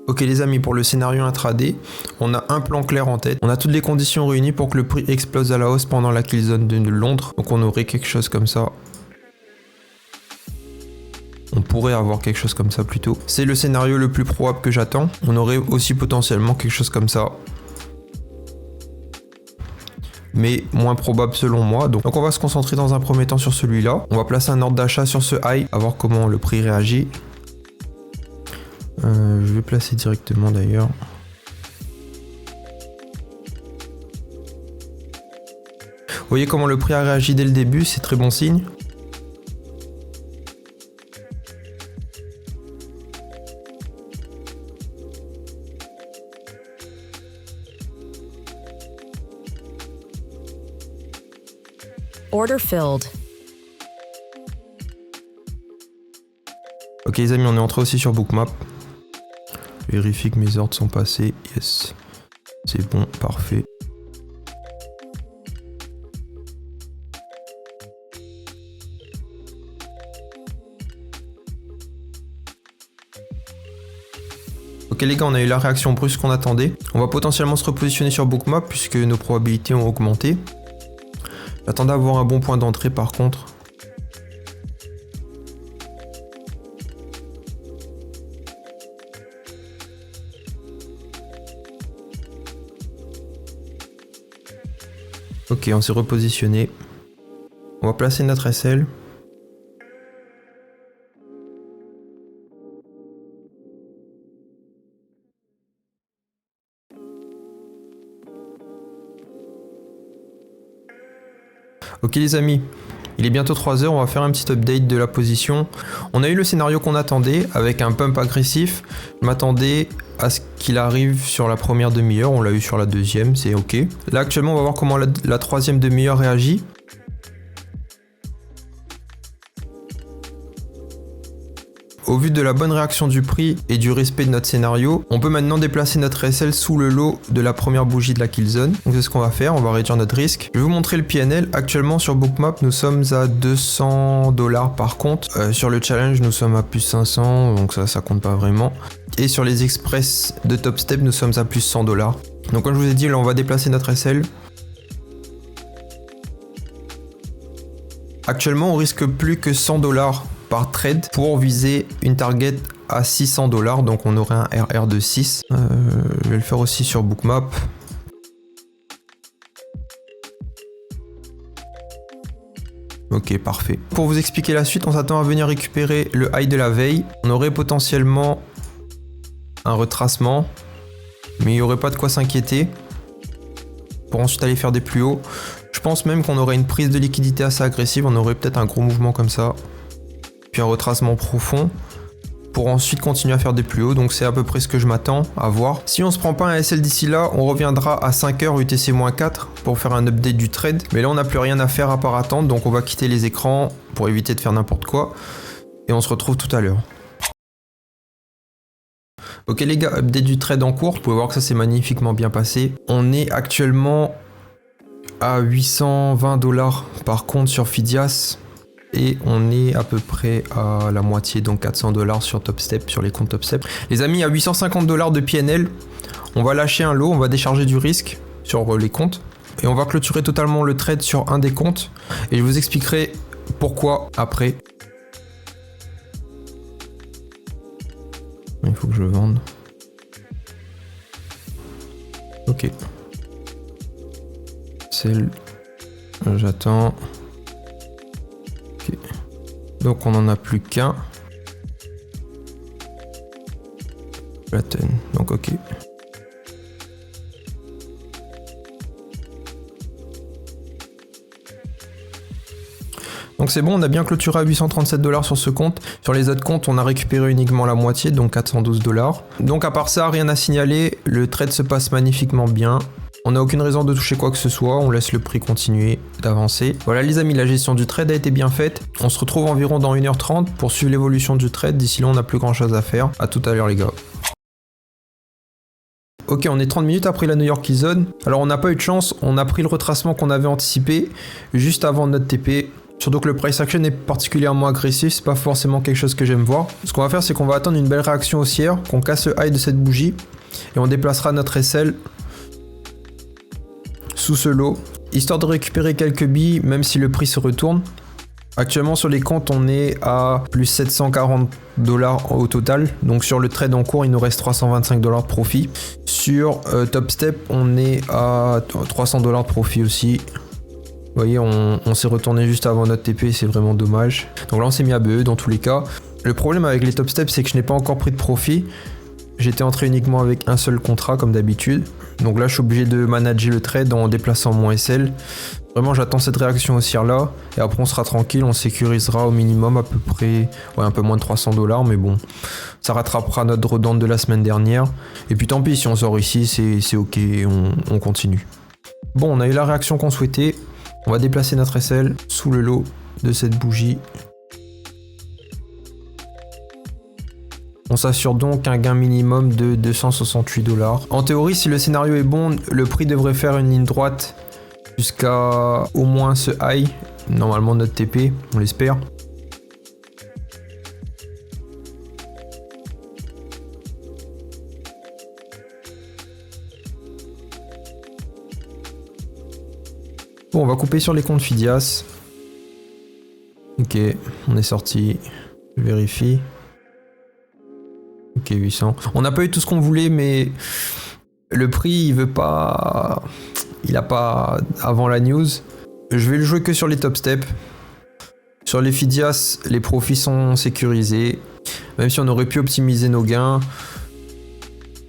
Ok les amis, pour le scénario intraday, on a un plan clair en tête. On a toutes les conditions réunies pour que le prix explose à la hausse pendant la kill zone de Londres. Donc on aurait quelque chose comme ça. On pourrait avoir quelque chose comme ça plutôt. C'est le scénario le plus probable que j'attends. On aurait aussi potentiellement quelque chose comme ça. Mais moins probable selon moi. Donc on va se concentrer dans un premier temps sur celui-là. On va placer un ordre d'achat sur ce high, à voir comment le prix réagit. Je vais placer directement d'ailleurs. Vous voyez comment le prix a réagi dès le début, c'est très bon signe. Order filled. Ok les amis, on est entré aussi sur Bookmap. Je vérifie que mes ordres sont passés. Yes. C'est bon, parfait. Ok les gars, on a eu la réaction brusque qu'on attendait. On va potentiellement se repositionner sur Bookmap puisque nos probabilités ont augmenté. J'attendais à avoir un bon point d'entrée par contre. Ok, on s'est repositionné. On va placer notre SL. Ok les amis, il est bientôt 3h, on va faire un petit update de la position. On a eu le scénario qu'on attendait avec un pump agressif. Je m'attendais à ce qu'il arrive sur la première demi-heure, on l'a eu sur la deuxième, c'est ok. Là actuellement on va voir comment la troisième demi-heure réagit. Au vu de la bonne réaction du prix et du respect de notre scénario, on peut maintenant déplacer notre SL sous le lot de la première bougie de la kill zone. Donc c'est ce qu'on va faire, on va réduire notre risque. Je vais vous montrer le PNL. Actuellement sur Bookmap, nous sommes à 200 $ par compte. Sur le challenge, nous sommes à plus 500, donc ça compte pas vraiment. Et sur les express de Top Step, nous sommes à plus 100 $. Donc comme je vous ai dit, là on va déplacer notre SL. Actuellement, on risque plus que 100 $ par trade pour viser une target à 600 $, donc on aurait un RR de 6. Je vais le faire aussi sur Bookmap. Ok, parfait. Pour vous expliquer la suite, on s'attend à venir récupérer le high de la veille. On aurait potentiellement un retracement, mais il n'y aurait pas de quoi s'inquiéter pour ensuite aller faire des plus hauts. Je pense même qu'on aurait une prise de liquidité assez agressive, on aurait peut-être un gros mouvement comme ça, puis un retracement profond, pour ensuite continuer à faire des plus hauts, donc c'est à peu près ce que je m'attends à voir. Si on se prend pas un SL d'ici là, on reviendra à 5h UTC-4 pour faire un update du trade, mais là on n'a plus rien à faire à part attendre, donc on va quitter les écrans pour éviter de faire n'importe quoi, et on se retrouve tout à l'heure. Ok les gars, update du trade en cours, vous pouvez voir que ça s'est magnifiquement bien passé. On est actuellement à 820 $ par compte sur Fidias. Et on est à peu près à la moitié, donc 400 $ sur Top Step, sur les comptes Top Step. Les amis, à 850 $ de PNL, on va lâcher un lot, on va décharger du risque sur les comptes. Et on va clôturer totalement le trade sur un des comptes. Et je vous expliquerai pourquoi après. Il faut que je vende. Ok. Celle, j'attends. Okay. Donc on n'en a plus qu'un. Platen. Donc ok. Donc c'est bon, on a bien clôturé à 837 $ sur ce compte. Sur les autres comptes, on a récupéré uniquement la moitié, donc 412 $. Donc à part ça, rien à signaler. Le trade se passe magnifiquement bien. On n'a aucune raison de toucher quoi que ce soit, on laisse le prix continuer d'avancer. Voilà les amis, la gestion du trade a été bien faite. On se retrouve environ dans 1h30 pour suivre l'évolution du trade. D'ici là, on n'a plus grand chose à faire. A tout à l'heure les gars. Ok, on est 30 minutes après la New York Kill Zone. Alors on n'a pas eu de chance, on a pris le retracement qu'on avait anticipé juste avant notre TP. Surtout que le price action est particulièrement agressif, c'est pas forcément quelque chose que j'aime voir. Ce qu'on va faire, c'est qu'on va attendre une belle réaction haussière, qu'on casse le high de cette bougie, et on déplacera notre SL sous ce lot, histoire de récupérer quelques billes, même si le prix se retourne. Actuellement sur les comptes, on est à plus 740 $ au total. Donc sur le trade en cours, il nous reste 325 $ de profit. Sur Top Step, on est à 300 $ de profit aussi. Vous voyez, on s'est retourné juste avant notre TP, c'est vraiment dommage. Donc là, on s'est mis à BE dans tous les cas. Le problème avec les Top Step, c'est que je n'ai pas encore pris de profit. J'étais entré uniquement avec un seul contrat comme d'habitude. Donc là, je suis obligé de manager le trade en déplaçant mon SL. Vraiment, j'attends cette réaction haussière là. Et après, on sera tranquille, on sécurisera au minimum à peu près, ouais, un peu moins de 300 $. Mais bon, ça rattrapera notre drawdown de la semaine dernière. Et puis tant pis, si on sort ici, c'est ok, on continue. Bon, on a eu la réaction qu'on souhaitait. On va déplacer notre SL sous le lot de cette bougie. On s'assure donc un gain minimum de 268 $. En théorie, si le scénario est bon, le prix devrait faire une ligne droite jusqu'à au moins ce high. Normalement notre TP, on l'espère. Bon, on va couper sur les comptes Fidias. Ok, on est sorti. Je vérifie. Ok, 800. On n'a pas eu tout ce qu'on voulait, mais le prix, il veut pas... Il a pas avant la news. Je vais le jouer que sur les top steps. Sur les Fidias, les profits sont sécurisés. Même si on aurait pu optimiser nos gains,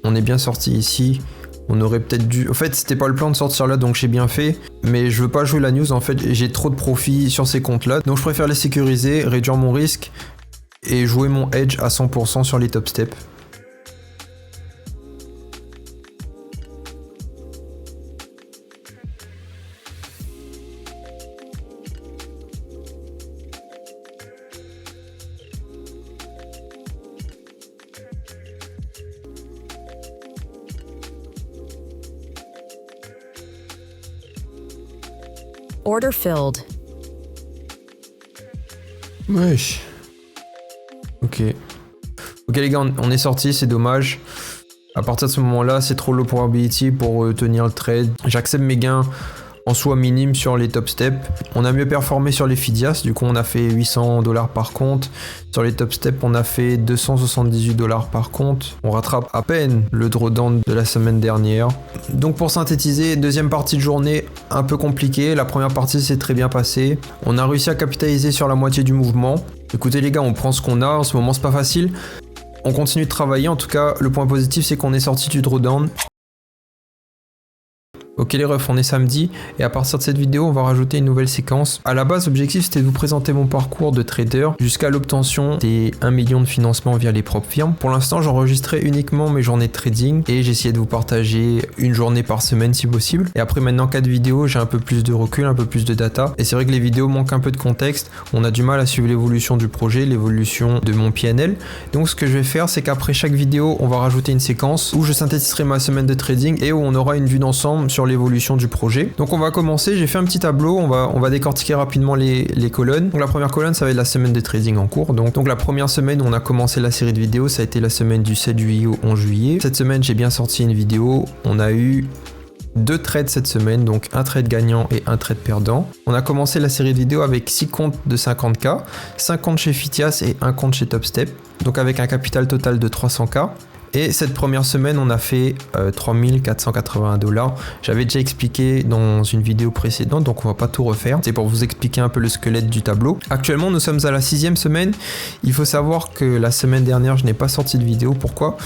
on est bien sorti ici. On aurait peut-être dû... En fait, c'était pas le plan de sortir là, donc j'ai bien fait. Mais je veux pas jouer la news, en fait, j'ai trop de profits sur ces comptes-là. Donc je préfère les sécuriser, réduire mon risque et jouer mon edge à 100% sur les top steps. Order filled. Wesh. Ok. Ok les gars, on est sorti, c'est dommage. À partir de ce moment-là, c'est trop low probability pour tenir le trade. J'accepte mes gains en soi minime sur les top steps. On a mieux performé sur les Fidias, du coup on a fait 800 $ par compte. Sur les top steps, on a fait 278 $ par compte. On rattrape à peine le drawdown de la semaine dernière. Donc pour synthétiser, deuxième partie de journée un peu compliquée. La première partie s'est très bien passée. On a réussi à capitaliser sur la moitié du mouvement. Écoutez les gars, on prend ce qu'on a. En ce moment, c'est pas facile. On continue de travailler. En tout cas, le point positif, c'est qu'on est sorti du drawdown. Ok les refs, on est samedi et à partir de cette vidéo on va rajouter une nouvelle séquence. À la base l'objectif c'était de vous présenter mon parcours de trader jusqu'à l'obtention des 1 million de financement via les propres firmes. Pour l'instant j'enregistrais uniquement mes journées de trading et j'essayais de vous partager une journée par semaine si possible. Et après maintenant 4 vidéos j'ai un peu plus de recul, un peu plus de data et c'est vrai que les vidéos manquent un peu de contexte. On a du mal à suivre l'évolution du projet, l'évolution de mon PNL. Donc ce que je vais faire c'est qu'après chaque vidéo on va rajouter une séquence où je synthétiserai ma semaine de trading et où on aura une vue d'ensemble sur l'évolution du projet. Donc on va commencer, j'ai fait un petit tableau, on va décortiquer rapidement les colonnes. Donc la première colonne ça va être la semaine de trading en cours. Donc la première semaine où on a commencé la série de vidéos, ça a été la semaine du 7 juillet au 11 juillet. Cette semaine j'ai bien sorti une vidéo, on a eu 2 trades cette semaine, donc un trade gagnant et un trade perdant. On a commencé la série de vidéos avec 6 comptes de 50K, 5 comptes chez Fidias et 1 compte chez Top Step, donc avec un capital total de 300K. Et cette première semaine, on a fait 3481 $. J'avais déjà expliqué dans une vidéo précédente, donc on va pas tout refaire. C'est pour vous expliquer un peu le squelette du tableau. Actuellement, nous sommes à la 6e semaine. Il faut savoir que la semaine dernière, je n'ai pas sorti de vidéo. Pourquoi ?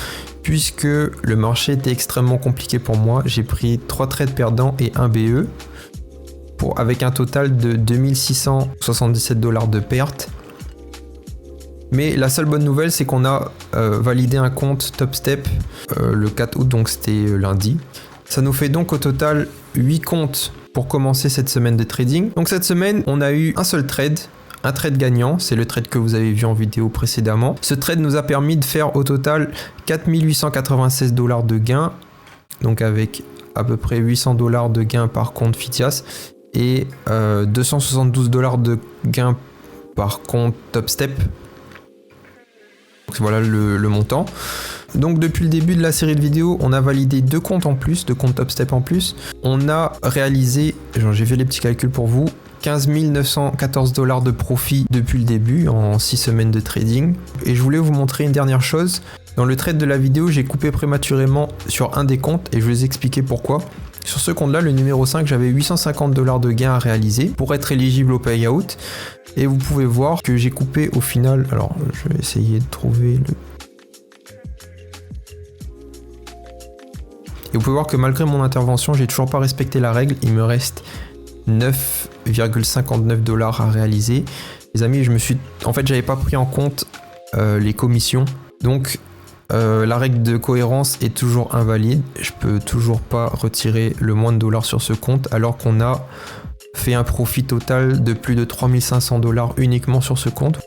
Puisque le marché était extrêmement compliqué pour moi. J'ai pris 3 trades perdants et 1 BE, avec un total de 2677 $ de perte. Mais la seule bonne nouvelle, c'est qu'on a validé un compte Top Step le 4 août, donc c'était lundi. Ça nous fait donc au total 8 comptes pour commencer cette semaine de trading. Donc cette semaine, on a eu un seul trade, un trade gagnant, c'est le trade que vous avez vu en vidéo précédemment. Ce trade nous a permis de faire au total 4896 $ de gains, donc avec à peu près 800 $ de gains par compte Fidias. et 272 $ de gains par compte TopStep. Donc voilà le montant. Donc depuis le début de la série de vidéos, on a validé 2 comptes en plus, 2 comptes TopStep en plus. On a réalisé, j'ai fait les petits calculs pour vous, 15 914 $ de profit depuis le début en 6 semaines de trading. Et je voulais vous montrer une dernière chose. Dans le trade de la vidéo, j'ai coupé prématurément sur un des comptes et je vais vous expliquer pourquoi. Sur ce compte là, le numéro 5, j'avais 850 $ de gains à réaliser pour être éligible au payout. Et vous pouvez voir que j'ai coupé au final, alors je vais essayer de trouver le... Et vous pouvez voir que malgré mon intervention, j'ai toujours pas respecté la règle. Il me reste 9,59 $ à réaliser. Les amis, en fait, j'avais pas pris en compte les commissions. Donc, la règle de cohérence est toujours invalide. Je peux toujours pas retirer le moins de dollars sur ce compte alors qu'on a fait un profit total de plus de 3500 $ uniquement sur ce compte.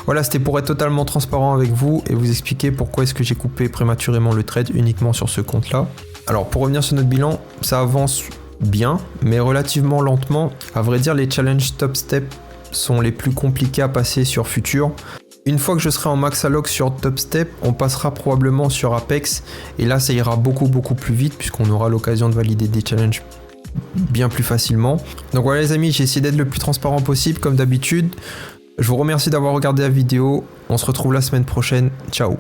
Voilà, c'était pour être totalement transparent avec vous et vous expliquer pourquoi est-ce que j'ai coupé prématurément le trade uniquement sur ce compte là. Alors pour revenir sur notre bilan, ça avance bien mais relativement lentement. À vrai dire, les challenges TopStep sont les plus compliqués à passer sur Future. Une fois que je serai en max alloc sur TopStep, on passera probablement sur Apex et là ça ira beaucoup plus vite puisqu'on aura l'occasion de valider des challenges bien plus facilement. Donc voilà les amis, j'ai essayé d'être le plus transparent possible comme d'habitude. Je vous remercie d'avoir regardé la vidéo. On se retrouve la semaine prochaine. Ciao.